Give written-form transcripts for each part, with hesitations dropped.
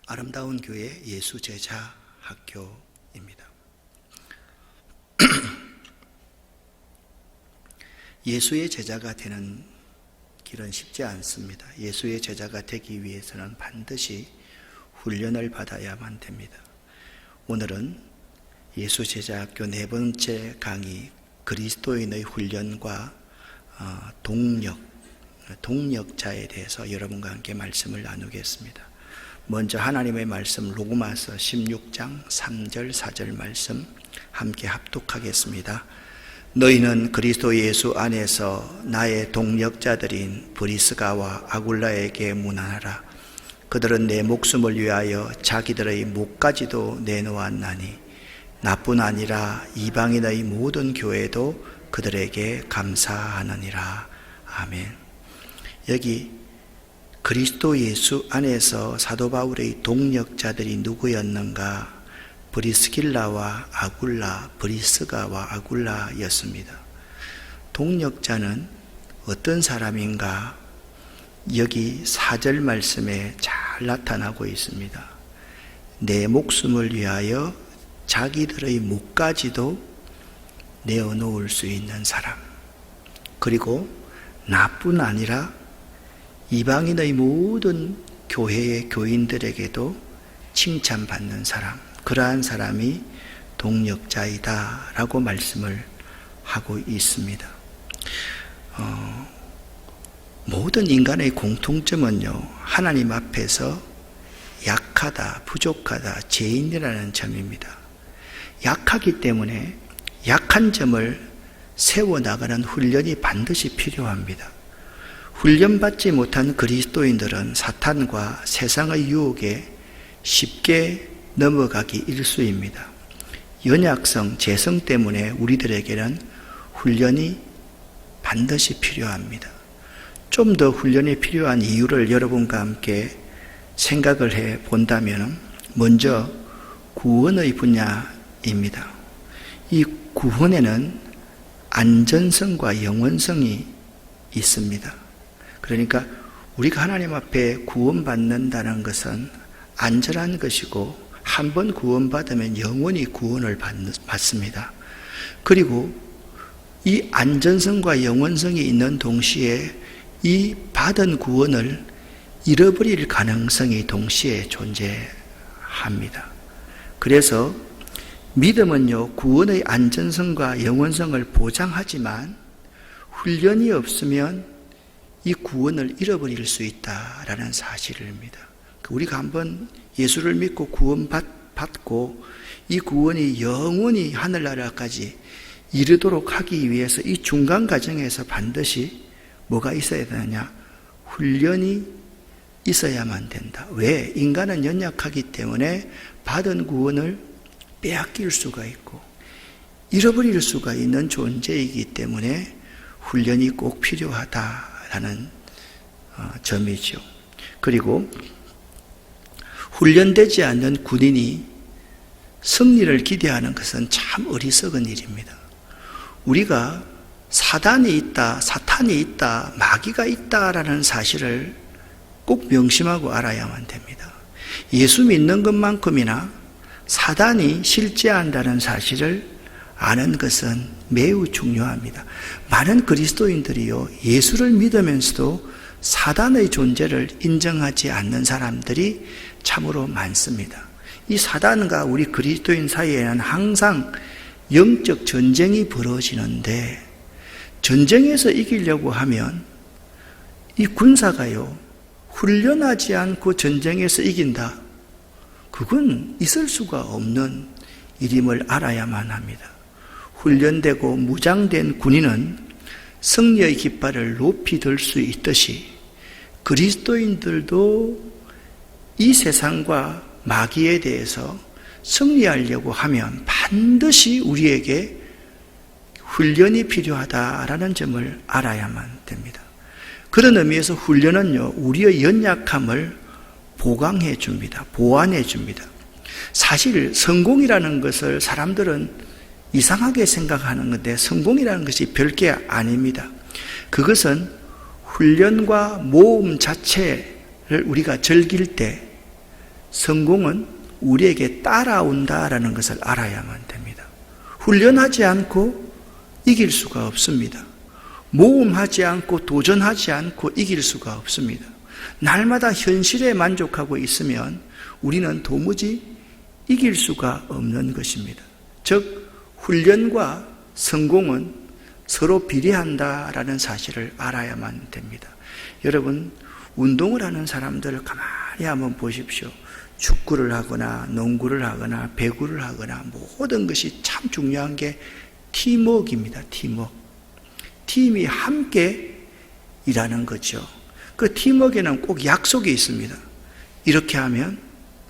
아름다운 교회 예수제자 학교입니다. 예수의 제자가 되는 길은 쉽지 않습니다. 예수의 제자가 되기 위해서는 반드시 훈련을 받아야만 됩니다. 오늘은 예수제자학교 4번째 강의 그리스도인의 훈련과 동력자에 대해서 여러분과 함께 말씀을 나누겠습니다. 먼저 하나님의 말씀 로마서 16장 3절 4절 말씀 함께 합독하겠습니다. 너희는 그리스도 예수 안에서 나의 동력자들인 브리스가와 아굴라에게 문안하라. 그들은 내 목숨을 위하여 자기들의 목까지도 내놓았나니 나뿐 아니라 이방인의 모든 교회도 그들에게 감사하느니라. 아멘. 여기 그리스도 예수 안에서 사도 바울의 동력자들이 누구였는가? 브리스길라와 아굴라, 브리스가와 아굴라였습니다. 동력자는 어떤 사람인가? 여기 4절 말씀에 잘 나타나고 있습니다. 내 목숨을 위하여 자기들의 목까지도 내어놓을 수 있는 사람, 그리고 나뿐 아니라 이방인의 모든 교회의 교인들에게도 칭찬받는 사람, 그러한 사람이 동력자이다 라고 말씀을 하고 있습니다. 모든 인간의 공통점은요, 하나님 앞에서 약하다, 부족하다, 죄인이라는 점입니다. 약하기 때문에 약한 점을 세워나가는 훈련이 반드시 필요합니다. 훈련받지 못한 그리스도인들은 사탄과 세상의 유혹에 쉽게 넘어가기 일쑤입니다. 연약성, 재성 때문에 우리들에게는 훈련이 반드시 필요합니다. 좀 더 훈련이 필요한 이유를 여러분과 함께 생각을 해 본다면, 먼저 구원의 분야입니다. 이 구원에는 안전성과 영원성이 있습니다. 그러니까 우리가 하나님 앞에 구원받는다는 것은 안전한 것이고, 한번 구원받으면 영원히 구원을 받습니다. 그리고 이 안전성과 영원성이 있는 동시에 이 받은 구원을 잃어버릴 가능성이 동시에 존재합니다. 그래서 믿음은요, 구원의 안전성과 영원성을 보장하지만 훈련이 없으면 이 구원을 잃어버릴 수 있다라는 사실입니다. 우리가 한번 예수를 믿고 구원받고 이 구원이 영원히 하늘나라까지 이르도록 하기 위해서 이 중간 과정에서 반드시 뭐가 있어야 되느냐? 훈련이 있어야만 된다. 왜? 인간은 연약하기 때문에 받은 구원을 빼앗길 수가 있고 잃어버릴 수가 있는 존재이기 때문에 훈련이 꼭 필요하다라는 점이죠. 그리고 훈련되지 않는 군인이 승리를 기대하는 것은 참 어리석은 일입니다. 우리가 사단이 있다, 사탄이 있다, 마귀가 있다라는 사실을 꼭 명심하고 알아야만 됩니다. 예수 믿는 것만큼이나 사단이 실제한다는 사실을 아는 것은 매우 중요합니다. 많은 그리스도인들이요, 예수를 믿으면서도 사단의 존재를 인정하지 않는 사람들이 참으로 많습니다. 이 사단과 우리 그리스도인 사이에는 항상 영적 전쟁이 벌어지는데, 전쟁에서 이기려고 하면 이 군사가요, 훈련하지 않고 전쟁에서 이긴다, 그건 있을 수가 없는 일임을 알아야만 합니다. 훈련되고 무장된 군인은 승리의 깃발을 높이 들 수 있듯이 그리스도인들도 이 세상과 마귀에 대해서 승리하려고 하면 반드시 우리에게 훈련이 필요하다라는 점을 알아야만 됩니다. 그런 의미에서 훈련은요, 우리의 연약함을 보강해 줍니다. 보완해 줍니다. 사실 성공이라는 것을 사람들은 이상하게 생각하는 건데, 성공이라는 것이 별게 아닙니다. 그것은 훈련과 모험 자체를 우리가 즐길 때 성공은 우리에게 따라온다라는 것을 알아야만 됩니다. 훈련하지 않고 이길 수가 없습니다. 모험하지 않고 도전하지 않고 이길 수가 없습니다. 날마다 현실에 만족하고 있으면 우리는 도무지 이길 수가 없는 것입니다. 즉, 훈련과 성공은 서로 비례한다라는 사실을 알아야만 됩니다. 여러분, 운동을 하는 사람들을 가만히 한번 보십시오. 축구를 하거나 농구를 하거나 배구를 하거나 모든 것이 참 중요한 게 팀워크입니다. 팀워크. 팀이 함께 일하는 거죠. 그 팀워크에는 꼭 약속이 있습니다. 이렇게 하면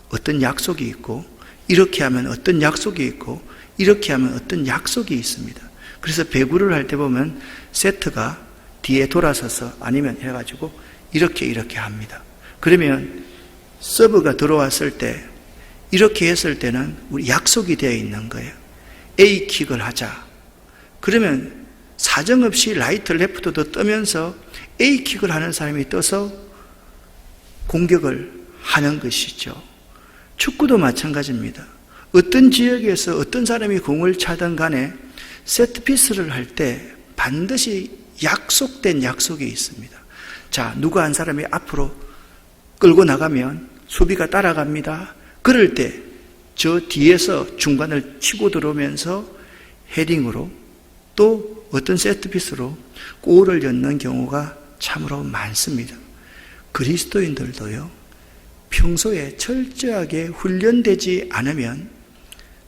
어떤 약속이 있고, 이렇게 하면 어떤 약속이 있고, 이렇게 하면 어떤 약속이 있습니다. 그래서 배구를 할 때 보면 세트가 뒤에 돌아서서 아니면 해가지고 이렇게 합니다. 그러면 서브가 들어왔을 때 이렇게 했을 때는 우리 약속이 되어 있는 거예요. A킥을 하자. 그러면 사정없이 라이트 레프트도 뜨면서 A킥을 하는 사람이 떠서 공격을 하는 것이죠. 축구도 마찬가지입니다. 어떤 지역에서 어떤 사람이 공을 차든 간에 세트피스를 할 때 반드시 약속된 약속이 있습니다. 자, 누구 한 사람이 앞으로 끌고 나가면 수비가 따라갑니다. 그럴 때 저 뒤에서 중간을 치고 들어오면서 헤딩으로 또 어떤 세트피스로 골을 넣는 경우가 참으로 많습니다. 그리스도인들도요, 평소에 철저하게 훈련되지 않으면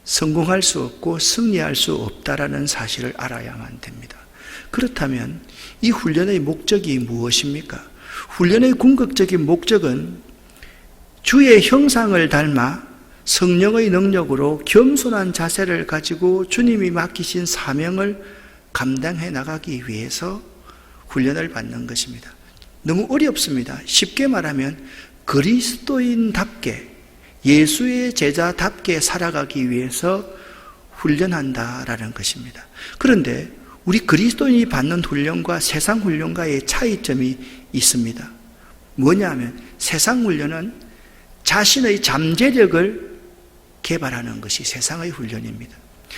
성공할 수 없고 승리할 수 없다라는 사실을 알아야만 됩니다. 그렇다면 이 훈련의 목적이 무엇입니까? 훈련의 궁극적인 목적은 주의 형상을 닮아 성령의 능력으로 겸손한 자세를 가지고 주님이 맡기신 사명을 감당해 나가기 위해서 훈련을 받는 것입니다. 너무 어렵습니다. 쉽게 말하면 그리스도인답게, 예수의 제자답게 살아가기 위해서 훈련한다라는 것입니다. 그런데 우리 그리스도인이 받는 훈련과 세상 훈련과의 차이점이 있습니다. 뭐냐면 세상 훈련은 자신의 잠재력을 개발하는 것이 세상의 훈련입니다.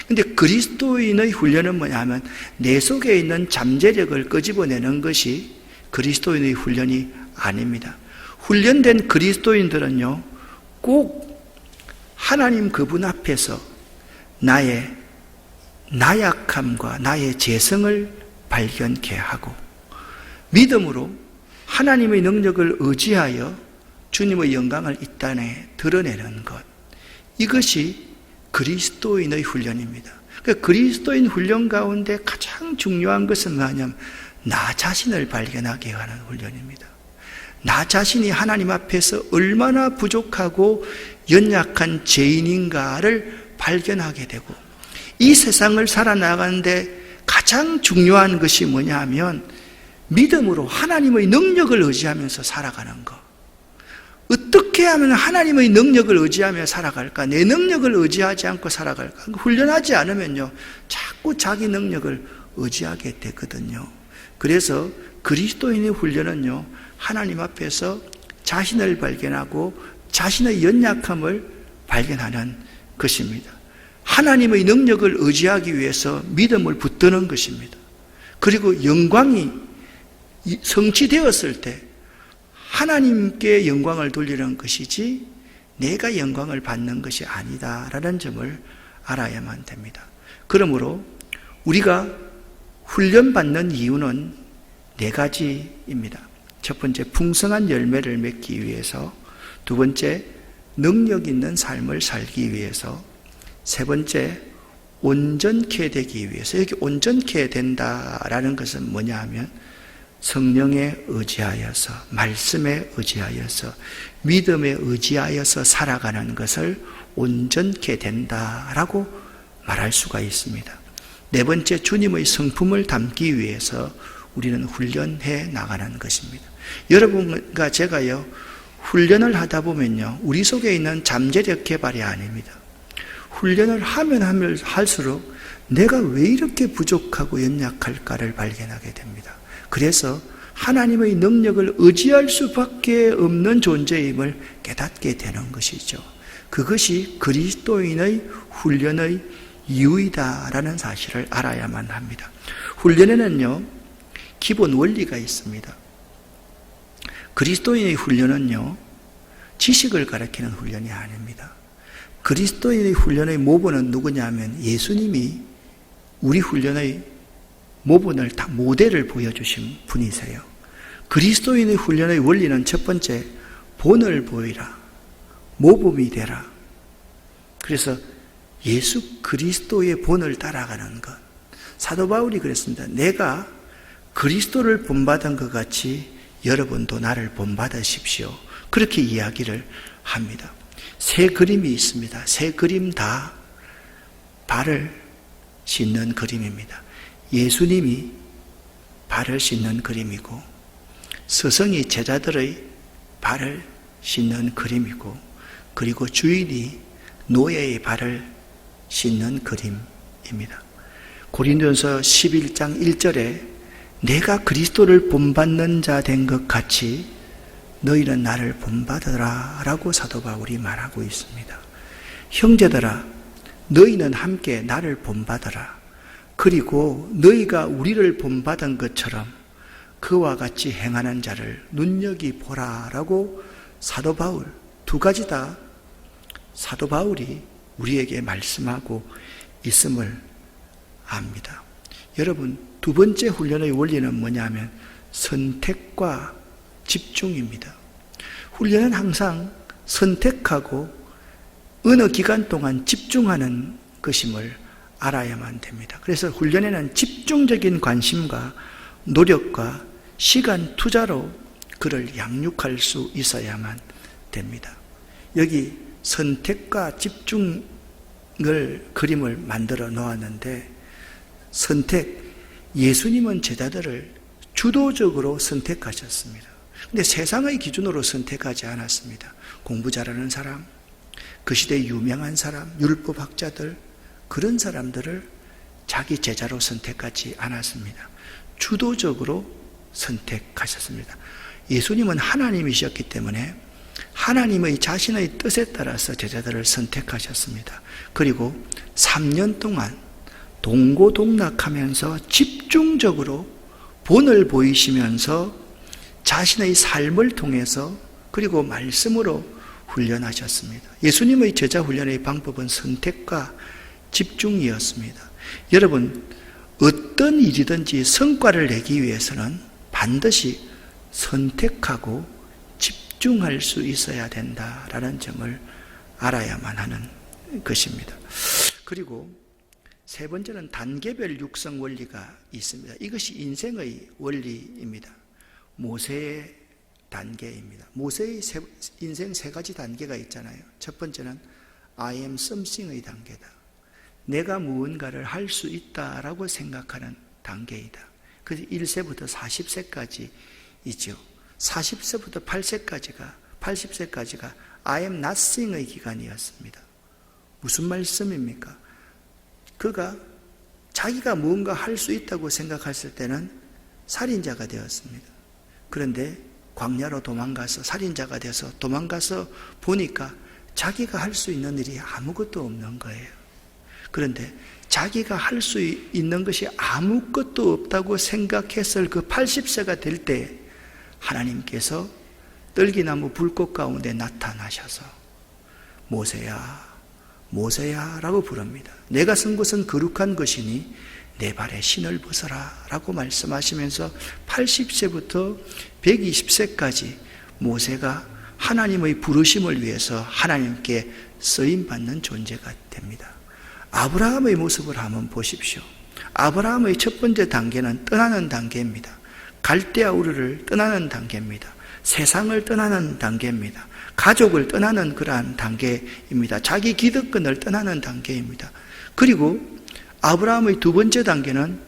그런데 그리스도인의 훈련은 뭐냐면 내 속에 있는 잠재력을 끄집어내는 것이 그리스도인의 훈련이 아닙니다. 훈련된 그리스도인들은요, 꼭 하나님 그분 앞에서 나의 나약함과 나의 재성을 발견케 하고 믿음으로 하나님의 능력을 의지하여 주님의 영광을 이 땅에 드러내는 것, 이것이 그리스도인의 훈련입니다. 그러니까 그리스도인 훈련 가운데 가장 중요한 것은 뭐냐면 나 자신을 발견하게 하는 훈련입니다. 나 자신이 하나님 앞에서 얼마나 부족하고 연약한 죄인인가를 발견하게 되고, 이 세상을 살아나가는데 가장 중요한 것이 뭐냐 하면 믿음으로 하나님의 능력을 의지하면서 살아가는 것. 어떻게 하면 하나님의 능력을 의지하며 살아갈까? 내 능력을 의지하지 않고 살아갈까? 훈련하지 않으면요, 자꾸 자기 능력을 의지하게 되거든요. 그래서 그리스도인의 훈련은요, 하나님 앞에서 자신을 발견하고 자신의 연약함을 발견하는 것입니다. 하나님의 능력을 의지하기 위해서 믿음을 붙드는 것입니다. 그리고 영광이 성취되었을 때 하나님께 영광을 돌리는 것이지 내가 영광을 받는 것이 아니다라는 점을 알아야만 됩니다. 그러므로 우리가 훈련받는 이유는 4가지입니다. 첫 번째, 풍성한 열매를 맺기 위해서. 두 번째, 능력 있는 삶을 살기 위해서. 세 번째, 온전케 되기 위해서. 여기 온전케 된다라는 것은 뭐냐 하면 성령에 의지하여서, 말씀에 의지하여서, 믿음에 의지하여서 살아가는 것을 온전케 된다라고 말할 수가 있습니다. 네 번째, 주님의 성품을 담기 위해서 우리는 훈련해 나가는 것입니다. 여러분과 제가요, 훈련을 하다 보면요, 우리 속에 있는 잠재력 개발이 아닙니다. 훈련을 하면 할수록 내가 왜 이렇게 부족하고 연약할까를 발견하게 됩니다. 그래서 하나님의 능력을 의지할 수밖에 없는 존재임을 깨닫게 되는 것이죠. 그것이 그리스도인의 훈련의 이유이다라는 사실을 알아야만 합니다. 훈련에는요, 기본 원리가 있습니다. 그리스도인의 훈련은요, 지식을 가르치는 훈련이 아닙니다. 그리스도인의 훈련의 모본은 누구냐면 예수님이 우리 훈련의 모본을 다 모델을 보여주신 분이세요. 그리스도인의 훈련의 원리는 첫 번째, 본을 보이라, 모범이 되라. 그래서 예수 그리스도의 본을 따라가는 것. 사도 바울이 그랬습니다. 내가 그리스도를 본받은 것 같이 여러분도 나를 본받으십시오. 그렇게 이야기를 합니다. 세 그림이 있습니다. 세 그림 다 발을 씻는 그림입니다. 예수님이 발을 씻는 그림이고, 스승이 제자들의 발을 씻는 그림이고, 그리고 주인이 노예의 발을 씻는 그림입니다. 고린도전서 11장 1절에 내가 그리스도를 본받는 자 된 것 같이 너희는 나를 본받으라 라고 사도 바울이 말하고 있습니다. 형제들아, 너희는 함께 나를 본받으라. 그리고 너희가 우리를 본받은 것처럼 그와 같이 행하는 자를 눈여겨보라 라고 사도 바울, 두 가지 다 사도 바울이 우리에게 말씀하고 있음을 압니다. 여러분, 두 번째 훈련의 원리는 뭐냐면 선택과 집중입니다. 훈련은 항상 선택하고 어느 기간 동안 집중하는 것임을 알아야만 됩니다. 그래서 훈련에는 집중적인 관심과 노력과 시간 투자로 그를 양육할 수 있어야만 됩니다. 여기 선택과 집중을 그림을 만들어 놓았는데, 선택, 예수님은 제자들을 주도적으로 선택하셨습니다. 근데 세상의 기준으로 선택하지 않았습니다. 공부 잘하는 사람, 그 시대의 유명한 사람, 율법학자들, 그런 사람들을 자기 제자로 선택하지 않았습니다. 주도적으로 선택하셨습니다. 예수님은 하나님이셨기 때문에 하나님의 자신의 뜻에 따라서 제자들을 선택하셨습니다. 그리고 3년 동안 동고동락하면서 집중적으로 본을 보이시면서 자신의 삶을 통해서 그리고 말씀으로 훈련하셨습니다. 예수님의 제자 훈련의 방법은 선택과 집중이었습니다. 여러분, 어떤 일이든지 성과를 내기 위해서는 반드시 선택하고 집중할 수 있어야 된다라는 점을 알아야만 하는 것입니다. 그리고 세 번째는 단계별 육성 원리가 있습니다. 이것이 인생의 원리입니다. 모세의 단계입니다. 모세의 인생 세 가지 단계가 있잖아요. 첫 번째는 I am something의 단계다. 내가 무언가를 할 수 있다라고 생각하는 단계이다. 그래서 1세부터 40세까지 있죠. 40세부터 80세까지가 I am nothing의 기간이었습니다. 무슨 말씀입니까? 그가 자기가 무언가 할 수 있다고 생각했을 때는 살인자가 되었습니다. 그런데 광야로 도망가서 살인자가 돼서 도망가서 보니까 자기가 할 수 있는 일이 아무것도 없는 거예요. 그런데 자기가 할 수 있는 것이 아무것도 없다고 생각했을 그 80세가 될 때 하나님께서 떨기나무 불꽃 가운데 나타나셔서 모세야, 모세야 라고 부릅니다. 내가 쓴 것은 거룩한 것이니 내 발에 신을 벗어라 라고 말씀하시면서 80세부터 120세까지 모세가 하나님의 부르심을 위해서 하나님께 쓰임받는 존재가 됩니다. 아브라함의 모습을 한번 보십시오. 아브라함의 첫 번째 단계는 떠나는 단계입니다. 갈대아 우르를 떠나는 단계입니다. 세상을 떠나는 단계입니다. 가족을 떠나는 그러한 단계입니다. 자기 기득권을 떠나는 단계입니다. 그리고 아브라함의 두 번째 단계는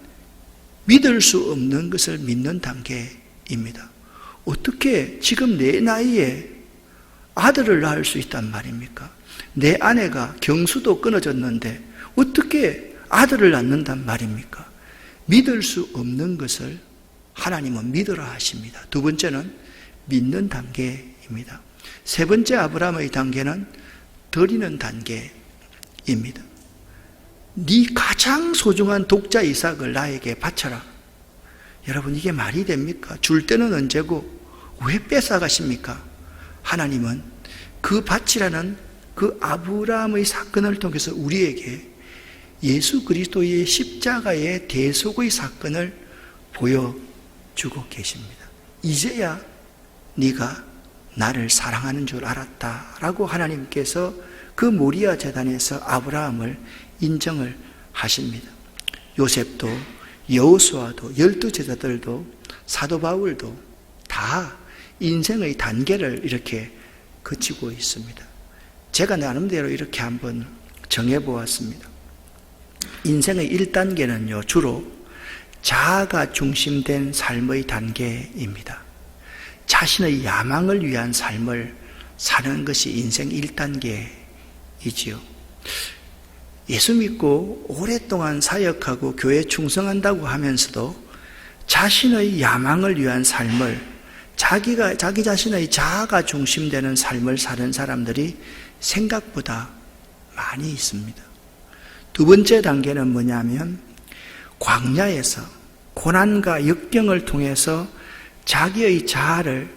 믿을 수 없는 것을 믿는 단계입니다. 어떻게 지금 내 나이에 아들을 낳을 수 있단 말입니까? 내 아내가 경수도 끊어졌는데 어떻게 아들을 낳는단 말입니까? 믿을 수 없는 것을 하나님은 믿으라 하십니다. 두 번째는 믿는 단계입니다. 세 번째 아브라함의 단계는 드리는 단계입니다. 네 가장 소중한 독자 이삭을 나에게 바쳐라. 여러분, 이게 말이 됩니까? 줄 때는 언제고 왜 뺏어가십니까? 하나님은 그 바치라는 그 아브라함의 사건을 통해서 우리에게 예수 그리스도의 십자가의 대속의 사건을 보여주고 계십니다. 이제야 네가 나를 사랑하는 줄 알았다라고 하나님께서 그 모리아 제단에서 아브라함을 인정을 하십니다. 요셉도, 여호수아도, 12제자들도, 사도 바울도 다 인생의 단계를 이렇게 거치고 있습니다. 제가 나름대로 이렇게 한번 정해보았습니다. 인생의 1단계는요, 주로 자아가 중심된 삶의 단계입니다. 자신의 야망을 위한 삶을 사는 것이 인생 1단계이지요. 예수 믿고 오랫동안 사역하고 교회에 충성한다고 하면서도 자신의 야망을 위한 삶을, 자기 자신의 자아가 중심되는 삶을 사는 사람들이 생각보다 많이 있습니다. 두 번째 단계는 뭐냐면 광야에서 고난과 역경을 통해서 자기의 자아를,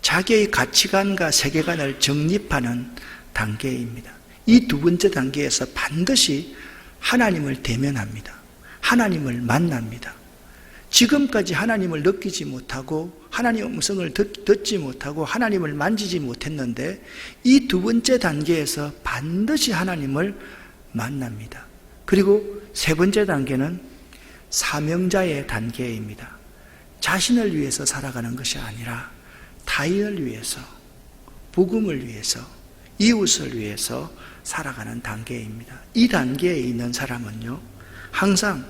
자기의 가치관과 세계관을 정립하는 단계입니다. 이 두 번째 단계에서 반드시 하나님을 대면합니다. 하나님을 만납니다. 지금까지 하나님을 느끼지 못하고 하나님의 음성을 듣지 못하고 하나님을 만지지 못했는데 이 두 번째 단계에서 반드시 하나님을 만납니다. 그리고 세 번째 단계는 사명자의 단계입니다. 자신을 위해서 살아가는 것이 아니라 타인을 위해서, 복음을 위해서, 이웃을 위해서 살아가는 단계입니다. 이 단계에 있는 사람은요, 항상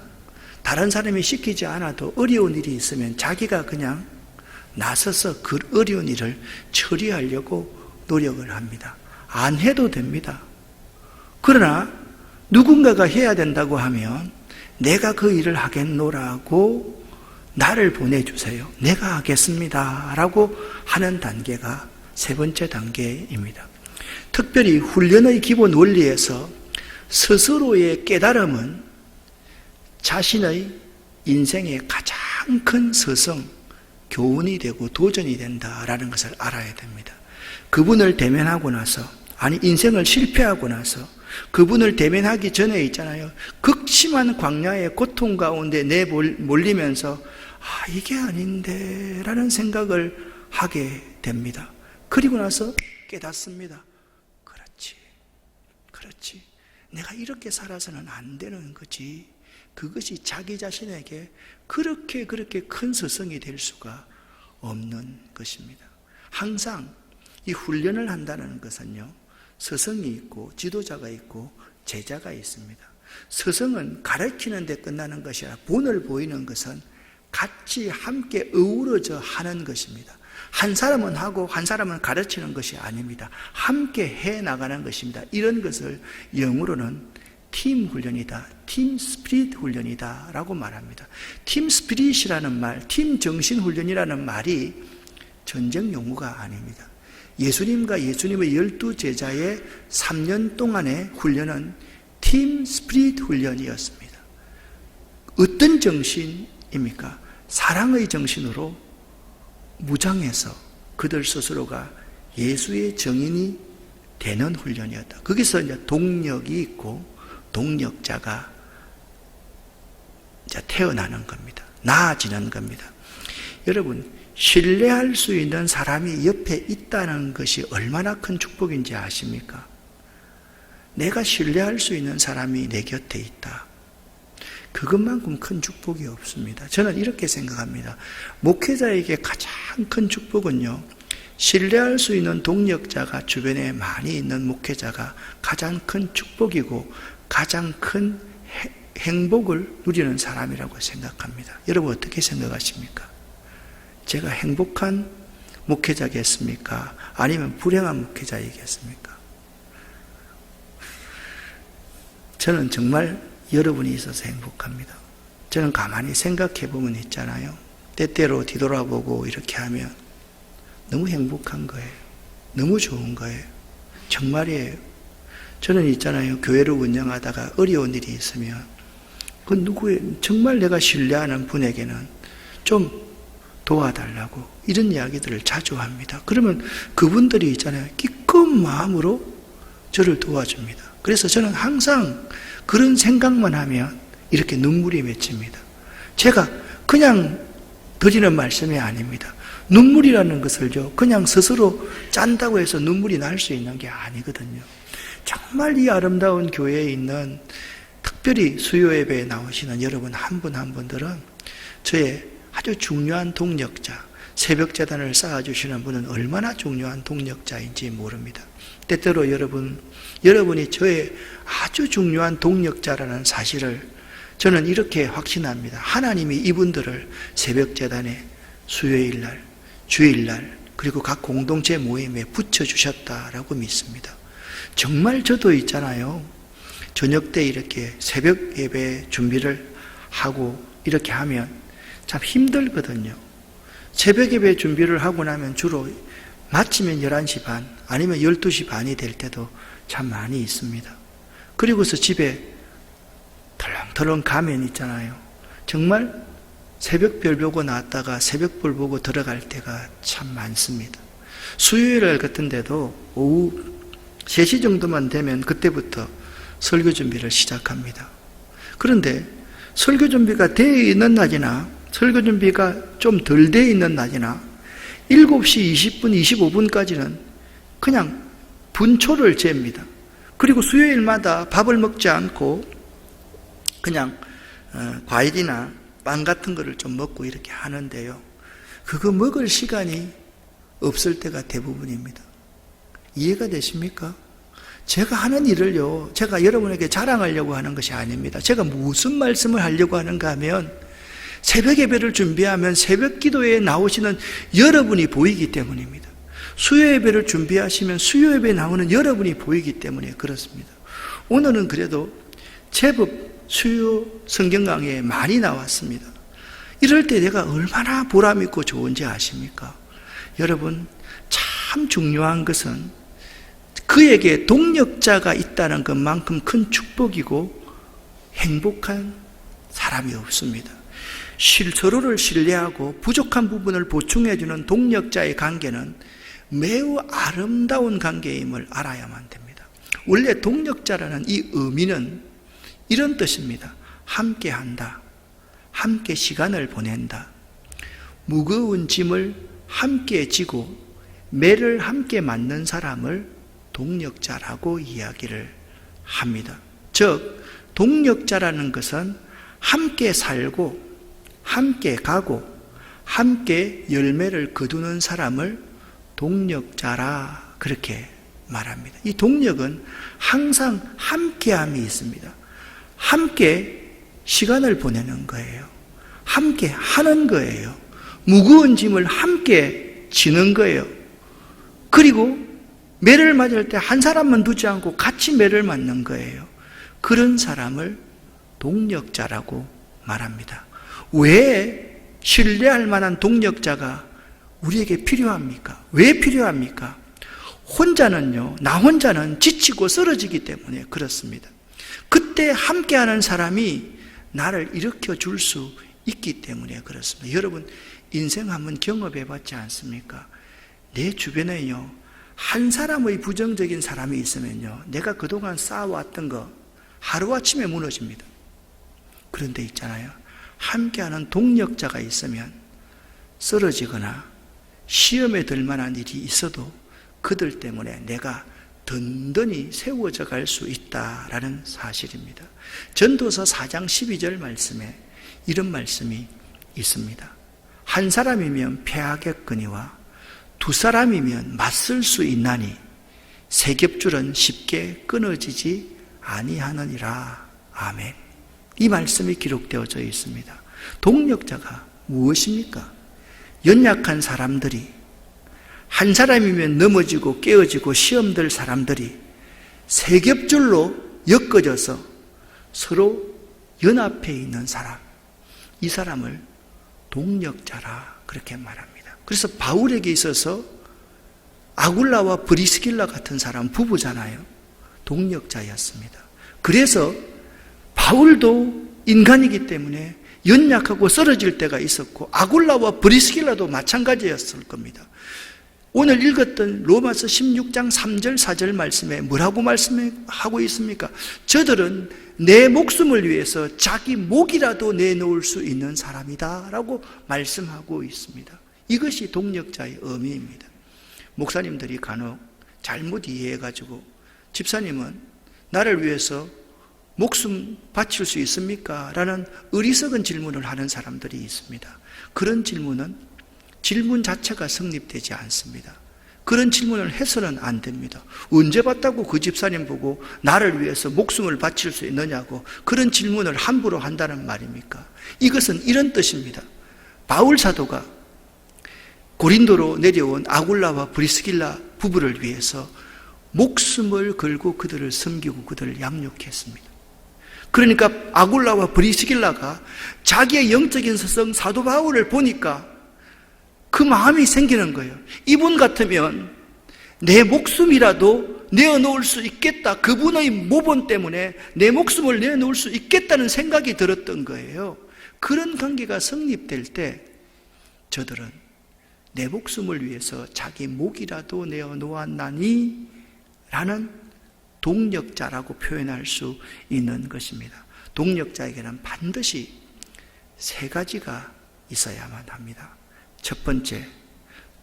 다른 사람이 시키지 않아도 어려운 일이 있으면 자기가 그냥 나서서 그 어려운 일을 처리하려고 노력을 합니다. 안 해도 됩니다. 그러나 누군가가 해야 된다고 하면 내가 그 일을 하겠노라고 나를 보내주세요. 내가 하겠습니다. 라고 하는 단계가 세 번째 단계입니다. 특별히 훈련의 기본 원리에서 스스로의 깨달음은 자신의 인생의 가장 큰 서성, 교훈이 되고 도전이 된다라는 것을 알아야 됩니다. 그분을 대면하고 나서, 아니 인생을 실패하고 나서 그분을 대면하기 전에 있잖아요. 극심한 광야의 고통 가운데 내몰리면서 이게 아닌데 라는 생각을 하게 됩니다. 그리고 나서 깨닫습니다. 그렇지. 내가 이렇게 살아서는 안 되는 거지. 그것이 자기 자신에게 그렇게 큰 스승이 될 수가 없는 것입니다. 항상 이 훈련을 한다는 것은요, 스승이 있고 지도자가 있고 제자가 있습니다. 스승은 가르치는 데 끝나는 것이 아니라 본을 보이는 것은 같이 함께 어우러져 하는 것입니다. 한 사람은 하고 한 사람은 가르치는 것이 아닙니다. 함께 해 나가는 것입니다. 이런 것을 영어로는 팀 훈련이다, 팀 스피릿 훈련이다 라고 말합니다. 팀 스피릿이라는 말, 팀 정신 훈련이라는 말이 전쟁 용어가 아닙니다. 예수님과 예수님의 12제자의 3년 동안의 훈련은 팀 스피릿 훈련이었습니다. 어떤 정신입니까? 사랑의 정신으로 무장해서 그들 스스로가 예수의 증인이 되는 훈련이었다. 거기서 이제 동력이 있고 동력자가 이제 태어나는 겁니다. 나아지는 겁니다. 여러분, 신뢰할 수 있는 사람이 옆에 있다는 것이 얼마나 큰 축복인지 아십니까? 내가 신뢰할 수 있는 사람이 내 곁에 있다. 그것만큼 큰 축복이 없습니다. 저는 이렇게 생각합니다. 목회자에게 가장 큰 축복은요, 신뢰할 수 있는 동력자가 주변에 많이 있는 목회자가 가장 큰 축복이고 가장 큰 행복을 누리는 사람이라고 생각합니다. 여러분 어떻게 생각하십니까? 제가 행복한 목회자겠습니까? 아니면 불행한 목회자이겠습니까? 저는 정말 여러분이 있어서 행복합니다. 저는 가만히 생각해 보면 있잖아요. 때때로 뒤돌아보고 이렇게 하면 너무 행복한 거예요. 너무 좋은 거예요. 정말이에요. 저는 있잖아요. 교회를 운영하다가 어려운 일이 있으면 그 누구의 정말 내가 신뢰하는 분에게는 좀 도와달라고 이런 이야기들을 자주 합니다. 그러면 그분들이 있잖아요. 기꺼운 마음으로 저를 도와줍니다. 그래서 저는 항상 그런 생각만 하면 이렇게 눈물이 맺힙니다. 제가 그냥 드리는 말씀이 아닙니다. 눈물이라는 것을요, 그냥 스스로 짠다고 해서 눈물이 날 수 있는 게 아니거든요. 정말 이 아름다운 교회에 있는 특별히 수요 예배에 나오시는 여러분 한 분 한 분들은 저의 아주 중요한 동력자, 새벽 재단을 쌓아주시는 분은 얼마나 중요한 동력자인지 모릅니다. 때때로 여러분이 저의 아주 중요한 동력자라는 사실을 저는 이렇게 확신합니다. 하나님이 이분들을 새벽 재단에 수요일날, 주일날, 그리고 각 공동체 모임에 붙여주셨다라고 믿습니다. 정말 저도 있잖아요. 저녁 때 이렇게 새벽 예배 준비를 하고 이렇게 하면 참 힘들거든요. 새벽 예배 준비를 하고 나면 주로 마치면 11시 반 아니면 12시 반이 될 때도 참 많이 있습니다. 그리고서 집에 덜렁덜렁 가면 있잖아요. 정말 새벽별 보고 나왔다가 새벽별 보고 들어갈 때가 참 많습니다. 수요일 같은 데도 오후 3시 정도만 되면 그때부터 설교 준비를 시작합니다. 그런데 설교 준비가 되어 있는 날이나 설교 준비가 좀 덜 되어 있는 날이나 7시 20분, 25분까지는 그냥 분초를 잽니다. 그리고 수요일마다 밥을 먹지 않고 그냥 과일이나 빵 같은 거를 좀 먹고 이렇게 하는데요. 그거 먹을 시간이 없을 때가 대부분입니다. 이해가 되십니까? 제가 하는 일을요, 제가 여러분에게 자랑하려고 하는 것이 아닙니다. 제가 무슨 말씀을 하려고 하는가 하면 새벽 예배를 준비하면 새벽 기도에 나오시는 여러분이 보이기 때문입니다. 수요 예배를 준비하시면 수요 예배에 나오는 여러분이 보이기 때문에 그렇습니다. 오늘은 그래도 제법 수요 성경 강의에 많이 나왔습니다. 이럴 때 내가 얼마나 보람 있고 좋은지 아십니까? 여러분, 참 중요한 것은 그에게 동력자가 있다는 것만큼 큰 축복이고 행복한 사람이 없습니다. 서로를 신뢰하고 부족한 부분을 보충해주는 동력자의 관계는 매우 아름다운 관계임을 알아야만 됩니다. 원래 동력자라는 이 의미는 이런 뜻입니다. 함께 한다, 함께 시간을 보낸다, 무거운 짐을 함께 지고 매를 함께 맞는 사람을 동력자라고 이야기를 합니다. 즉, 동력자라는 것은 함께 살고 함께 가고 함께 열매를 거두는 사람을 동력자라 그렇게 말합니다. 이 동력은 항상 함께함이 있습니다. 함께 시간을 보내는 거예요. 함께 하는 거예요. 무거운 짐을 함께 지는 거예요. 그리고 매를 맞을 때 한 사람만 두지 않고 같이 매를 맞는 거예요. 그런 사람을 동력자라고 말합니다. 왜 신뢰할 만한 동력자가 우리에게 필요합니까? 왜 필요합니까? 나 혼자는 지치고 쓰러지기 때문에 그렇습니다. 그때 함께하는 사람이 나를 일으켜 줄 수 있기 때문에 그렇습니다. 여러분, 인생 한번 경험해 봤지 않습니까? 내 주변에요, 한 사람의 부정적인 사람이 있으면요, 내가 그동안 쌓아왔던 거 하루아침에 무너집니다. 그런데 있잖아요, 함께하는 동력자가 있으면 쓰러지거나 시험에 들 만한 일이 있어도 그들 때문에 내가 든든히 세워져 갈 수 있다라는 사실입니다. 전도서 4장 12절 말씀에 이런 말씀이 있습니다. 한 사람이면 패하겠거니와 두 사람이면 맞설 수 있나니 세 겹줄은 쉽게 끊어지지 아니하느니라. 아멘. 이 말씀이 기록되어져 있습니다. 동력자가 무엇입니까? 연약한 사람들이, 한 사람이면 넘어지고 깨어지고 시험들 사람들이 세 겹줄로 엮어져서 서로 연합해 있는 사람, 이 사람을 동력자라 그렇게 말합니다. 그래서 바울에게 있어서 아굴라와 브리스길라 같은 사람 부부잖아요. 동력자였습니다. 그래서 바울도 인간이기 때문에 연약하고 쓰러질 때가 있었고 아굴라와 브리스길라도 마찬가지였을 겁니다. 오늘 읽었던 로마서 16장 3절 4절 말씀에 뭐라고 말씀하고 있습니까? 저들은 내 목숨을 위해서 자기 목이라도 내놓을 수 있는 사람이다 라고 말씀하고 있습니다. 이것이 동력자의 의미입니다. 목사님들이 간혹 잘못 이해해가지고 집사님은 나를 위해서 목숨 바칠 수 있습니까? 라는 어리석은 질문을 하는 사람들이 있습니다. 그런 질문은 질문 자체가 성립되지 않습니다. 그런 질문을 해서는 안 됩니다. 언제 봤다고 그 집사님 보고 나를 위해서 목숨을 바칠 수 있느냐고 그런 질문을 함부로 한다는 말입니까? 이것은 이런 뜻입니다. 바울 사도가 고린도로 내려온 아굴라와 브리스길라 부부를 위해서 목숨을 걸고 그들을 섬기고 그들을 양육했습니다. 그러니까 아굴라와 브리스길라가 자기의 영적인 스승 사도 바울을 보니까 그 마음이 생기는 거예요. 이분 같으면 내 목숨이라도 내어놓을 수 있겠다. 그분의 모본 때문에 내 목숨을 내어놓을 수 있겠다는 생각이 들었던 거예요. 그런 관계가 성립될 때 저들은 내 목숨을 위해서 자기 목이라도 내어놓았나니 라는 동력자라고 표현할 수 있는 것입니다. 동력자에게는 반드시 세 가지가 있어야만 합니다. 첫 번째,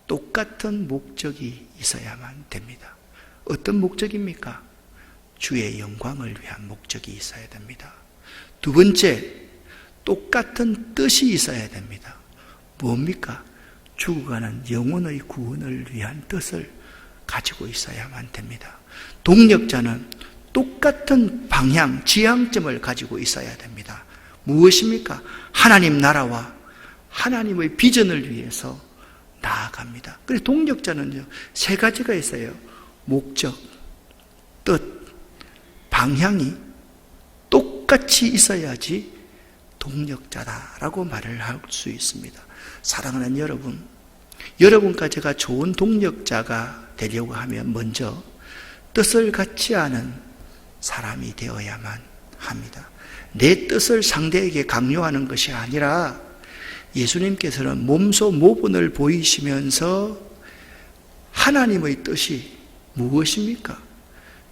똑같은 목적이 있어야만 됩니다. 어떤 목적입니까? 주의 영광을 위한 목적이 있어야 됩니다. 두 번째, 똑같은 뜻이 있어야 됩니다. 뭡니까? 죽어가는 영혼의 구원을 위한 뜻을 가지고 있어야만 됩니다. 동력자는 똑같은 방향, 지향점을 가지고 있어야 됩니다. 무엇입니까? 하나님 나라와 하나님의 비전을 위해서 나아갑니다. 그래서 동력자는요, 세 가지가 있어요. 목적, 뜻, 방향이 똑같이 있어야지 동력자다라고 말을 할 수 있습니다. 사랑하는 여러분, 여러분과 제가 좋은 동력자가 되려고 하면 먼저 뜻을 같지 않은 사람이 되어야만 합니다. 내 뜻을 상대에게 강요하는 것이 아니라 예수님께서는 몸소 모본을 보이시면서 하나님의 뜻이 무엇입니까?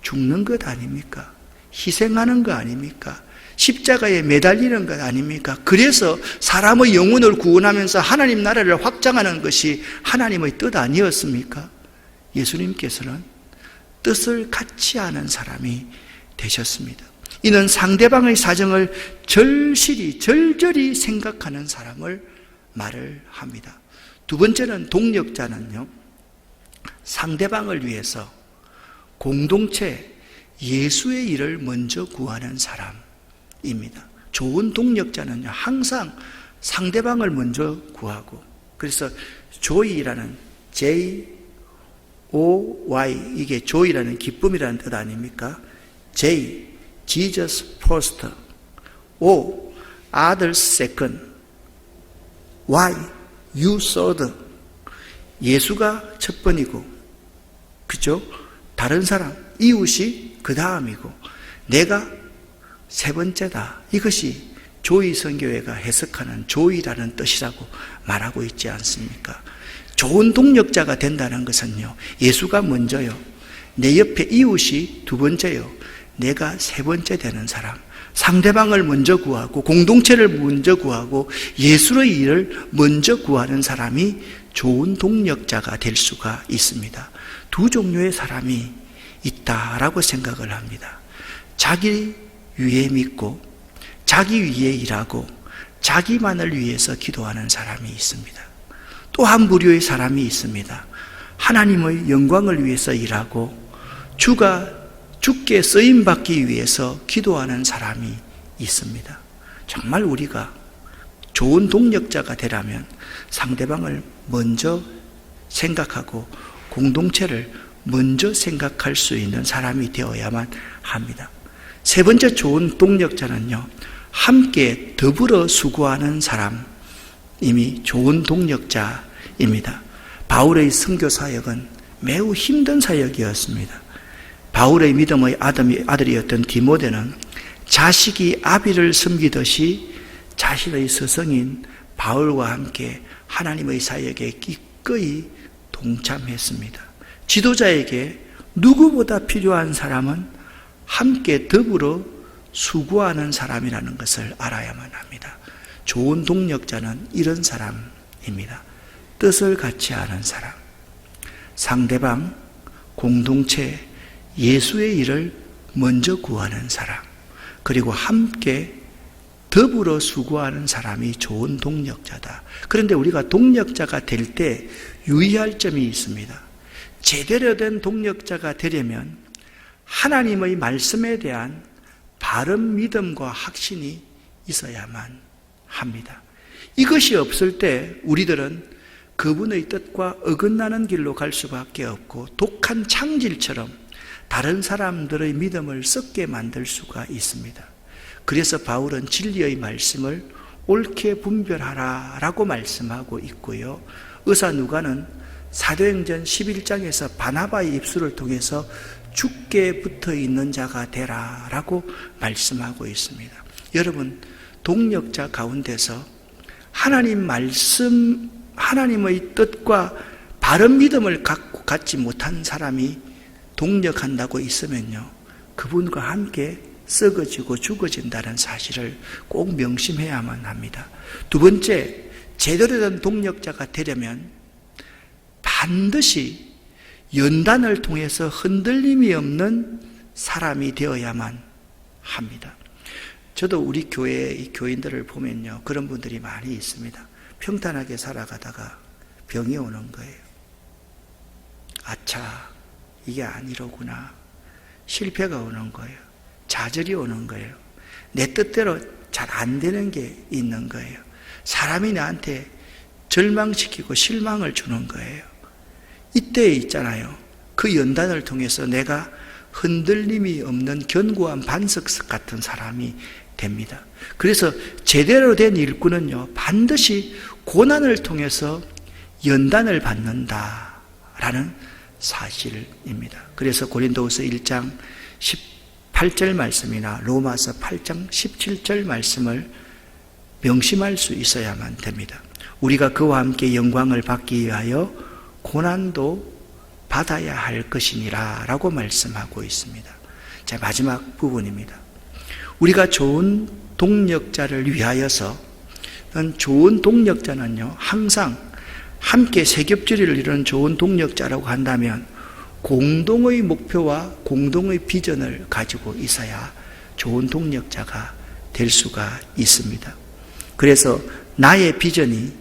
죽는 것 아닙니까? 희생하는 것 아닙니까? 십자가에 매달리는 것 아닙니까? 그래서 사람의 영혼을 구원하면서 하나님 나라를 확장하는 것이 하나님의 뜻 아니었습니까? 예수님께서는 뜻을 같지 않은 사람이 되셨습니다. 이는 상대방의 사정을 절절히 생각하는 사람을 말을 합니다. 두 번째는 동력자는요, 상대방을 위해서 공동체 예수의 일을 먼저 구하는 사람입니다. 좋은 동력자는요, 항상 상대방을 먼저 구하고, 그래서 조이라는 J-O-Y, 이게 조이라는 기쁨이라는 뜻 아닙니까? J, Jesus first. O, others second. Y, you third. 예수가 첫 번이고, 그죠? 다른 사람, 이웃이 그 다음이고, 내가 세 번째다. 이것이 조이 선교회가 해석하는 조이라는 뜻이라고 말하고 있지 않습니까? 좋은 동력자가 된다는 것은요, 예수가 먼저요, 내 옆에 이웃이 두 번째요, 내가 세 번째 되는 사람, 상대방을 먼저 구하고 공동체를 먼저 구하고 예수의 일을 먼저 구하는 사람이 좋은 동력자가 될 수가 있습니다. 두 종류의 사람이 있다라고 생각을 합니다. 자기 위해 믿고 자기 위해 일하고 자기만을 위해서 기도하는 사람이 있습니다. 또 한 부류의 사람이 있습니다. 하나님의 영광을 위해서 일하고 주께 쓰임받기 위해서 기도하는 사람이 있습니다. 정말 우리가 좋은 동력자가 되려면 상대방을 먼저 생각하고 공동체를 먼저 생각할 수 있는 사람이 되어야만 합니다. 세 번째 좋은 동력자는요, 함께 더불어 수고하는 사람입니다. 이미 좋은 동력자입니다. 바울의 선교 사역은 매우 힘든 사역이었습니다. 바울의 믿음의 아들이었던 디모데는 자식이 아비를 섬기듯이 자신의 스승인 바울과 함께 하나님의 사역에 기꺼이 동참했습니다. 지도자에게 누구보다 필요한 사람은 함께 더불어 수고하는 사람이라는 것을 알아야만 합니다. 좋은 동력자는 이런 사람입니다. 뜻을 같이 아는 사람, 상대방, 공동체, 예수의 일을 먼저 구하는 사람, 그리고 함께 더불어 수고하는 사람이 좋은 동력자다. 그런데 우리가 동력자가 될 때 유의할 점이 있습니다. 제대로 된 동력자가 되려면 하나님의 말씀에 대한 바른 믿음과 확신이 있어야만 합니다. 이것이 없을 때 우리들은 그분의 뜻과 어긋나는 길로 갈 수밖에 없고 독한 창질처럼 다른 사람들의 믿음을 썩게 만들 수가 있습니다. 그래서 바울은 진리의 말씀을 옳게 분별하라라고 말씀하고 있고요. 의사 누가는 사도행전 11장에서 바나바의 입술을 통해서 죽게 붙어 있는 자가 되라라고 말씀하고 있습니다. 여러분, 동력자 가운데서 하나님 말씀, 하나님의 뜻과 바른 믿음을 갖지 못한 사람이 동력한다고 있으면요, 그분과 함께 썩어지고 죽어진다는 사실을 꼭 명심해야만 합니다. 두 번째, 제대로 된 동력자가 되려면 반드시 연단을 통해서 흔들림이 없는 사람이 되어야만 합니다. 저도 우리 교회의 교인들을 보면요, 그런 분들이 많이 있습니다. 평탄하게 살아가다가 병이 오는 거예요. 아차, 이게 아니로구나. 실패가 오는 거예요. 좌절이 오는 거예요. 내 뜻대로 잘 안 되는 게 있는 거예요. 사람이 나한테 절망시키고 실망을 주는 거예요. 이때 있잖아요, 그 연단을 통해서 내가 흔들림이 없는 견고한 반석 같은 사람이 됩니다. 그래서 제대로 된 일꾼은요, 반드시 고난을 통해서 연단을 받는다라는 사실입니다. 그래서 고린도후서 1장 18절 말씀이나 로마서 8장 17절 말씀을 명심할 수 있어야만 됩니다. 우리가 그와 함께 영광을 받기 위하여 고난도 받아야 할 것이니라 라고 말씀하고 있습니다. 자, 마지막 부분입니다. 우리가 좋은 동력자를 위하여서, 좋은 동력자는요, 항상 함께 세겹지리를 이루는 좋은 동력자라고 한다면 공동의 목표와 공동의 비전을 가지고 있어야 좋은 동력자가 될 수가 있습니다. 그래서 나의 비전이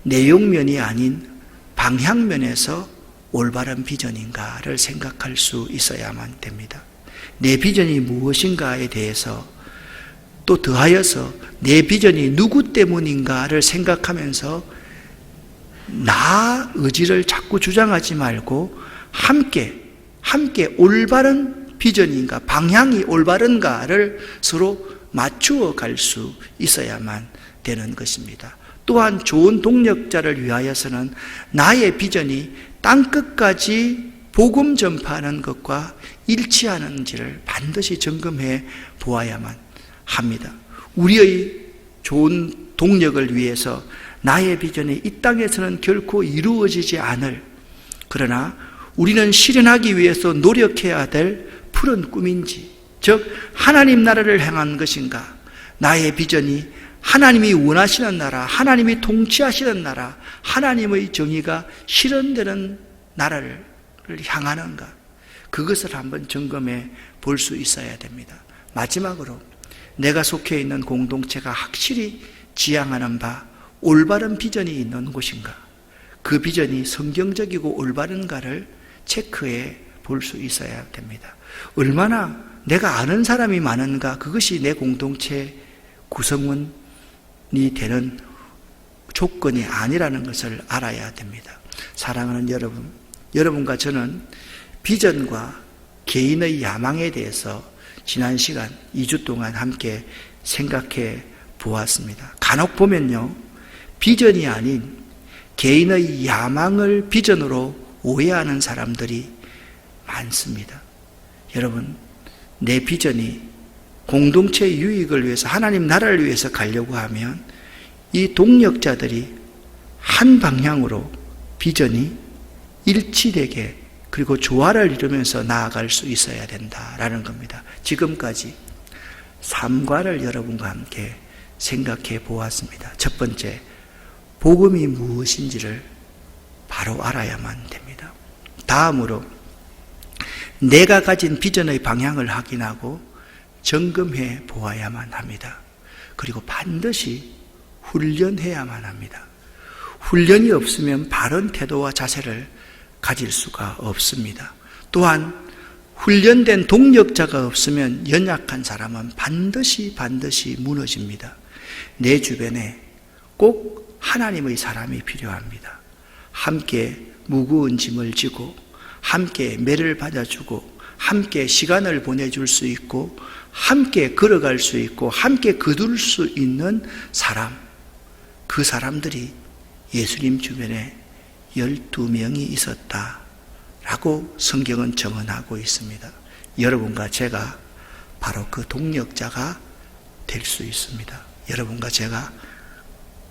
내용면이 아닌 방향면에서 올바른 비전인가를 생각할 수 있어야만 됩니다. 내 비전이 무엇인가에 대해서, 또 더하여서 내 비전이 누구 때문인가를 생각하면서 나 의지를 자꾸 주장하지 말고 함께 올바른 비전인가, 방향이 올바른가를 서로 맞추어 갈 수 있어야만 되는 것입니다. 또한 좋은 동력자를 위하여서는 나의 비전이 땅끝까지 복음 전파하는 것과 일치하는지를 반드시 점검해 보아야만 합니다. 우리의 좋은 동력을 위해서 나의 비전이 이 땅에서는 결코 이루어지지 않을, 그러나 우리는 실현하기 위해서 노력해야 될 푸른 꿈인지, 즉 하나님 나라를 향한 것인가, 나의 비전이 하나님이 원하시는 나라, 하나님이 통치하시는 나라, 하나님의 정의가 실현되는 나라를 향하는가, 그것을 한번 점검해 볼 수 있어야 됩니다. 마지막으로 내가 속해 있는 공동체가 확실히 지향하는 바 올바른 비전이 있는 곳인가, 그 비전이 성경적이고 올바른가를 체크해 볼 수 있어야 됩니다. 얼마나 내가 아는 사람이 많은가, 그것이 내 공동체 구성원이 되는 조건이 아니라는 것을 알아야 됩니다. 사랑하는 여러분, 여러분과 저는 비전과 개인의 야망에 대해서 지난 시간 2주 동안 함께 생각해 보았습니다. 간혹 보면요, 비전이 아닌 개인의 야망을 비전으로 오해하는 사람들이 많습니다. 여러분, 내 비전이 공동체의 유익을 위해서, 하나님 나라를 위해서 가려고 하면 이 동력자들이 한 방향으로 비전이 일치되게 그리고 조화를 이루면서 나아갈 수 있어야 된다라는 겁니다. 지금까지 3과를 여러분과 함께 생각해 보았습니다. 첫 번째, 복음이 무엇인지를 바로 알아야만 됩니다. 다음으로 내가 가진 비전의 방향을 확인하고 점검해 보아야만 합니다. 그리고 반드시 훈련해야만 합니다. 훈련이 없으면 바른 태도와 자세를 가질 수가 없습니다. 또한 훈련된 동력자가 없으면 연약한 사람은 반드시 무너집니다. 내 주변에 꼭 하나님의 사람이 필요합니다. 함께 무거운 짐을 지고 함께 매를 받아주고 함께 시간을 보내줄 수 있고 함께 걸어갈 수 있고 함께 거둘 수 있는 사람, 그 사람들이 예수님 주변에 12명이 있었다라고 성경은 증언하고 있습니다. 여러분과 제가 바로 그 동력자가 될 수 있습니다. 여러분과 제가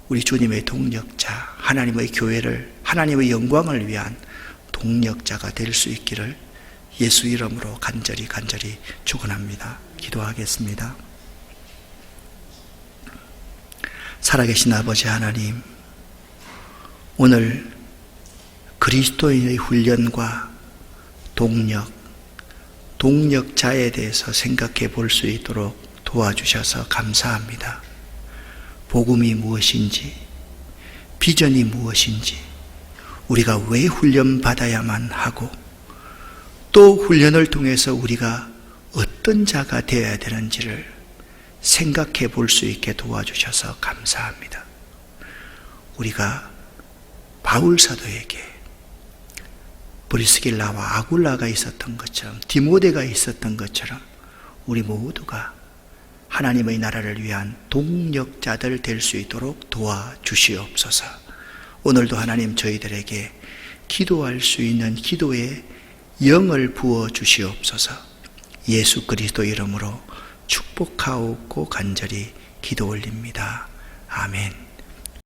우리 주님의 동력자, 하나님의 교회를, 하나님의 영광을 위한 동력자가 될 수 있기를 예수 이름으로 간절히 축원합니다. 기도하겠습니다. 살아계신 아버지 하나님, 오늘 그리스도인의 훈련과 동력자에 대해서 생각해 볼 수 있도록 도와주셔서 감사합니다. 복음이 무엇인지, 비전이 무엇인지, 우리가 왜 훈련받아야만 하고 또 훈련을 통해서 우리가 어떤 자가 되어야 되는지를 생각해 볼 수 있게 도와주셔서 감사합니다. 우리가 바울 사도에게 브리스길라와 아굴라가 있었던 것처럼, 디모데가 있었던 것처럼 우리 모두가 하나님의 나라를 위한 동력자들 될 수 있도록 도와주시옵소서. 오늘도 하나님 저희들에게 기도할 수 있는 기도의 영을 부어 주시옵소서. 예수 그리스도 이름으로 축복하옵고 간절히 기도 올립니다. 아멘.